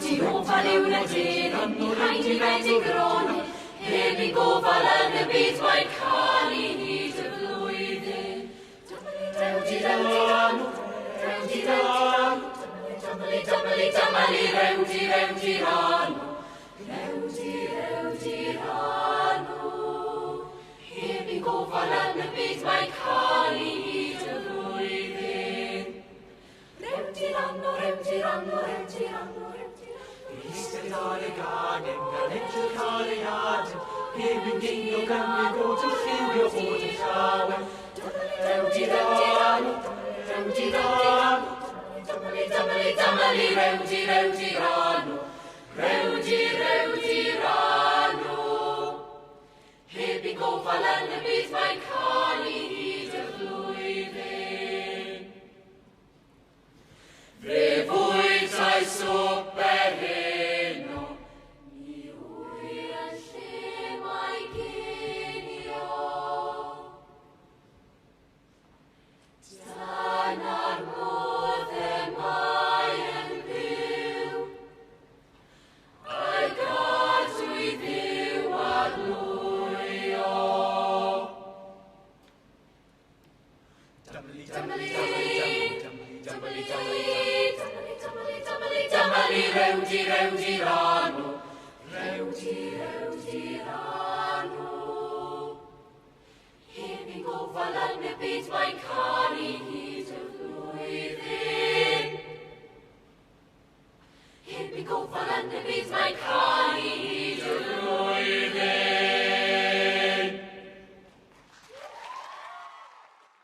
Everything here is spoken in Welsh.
Ti overlever tiden i heintig gråne. Hemi govalan the beats my calling he to fluide. Hemi govalan the beats my calling he to fluide. Istedale garden, galette cariaden, heben ging och gamle gå till flyg och få till schauen. Heben govalan the beats my calling he to fluide. Voi sai soppereno, Mi uia mai genio. Tanar mothe mai en byw. I got with you at Lurio. Reutirano. Hemi govalan me beats my calling he to fluide. Hemi govalan me beats my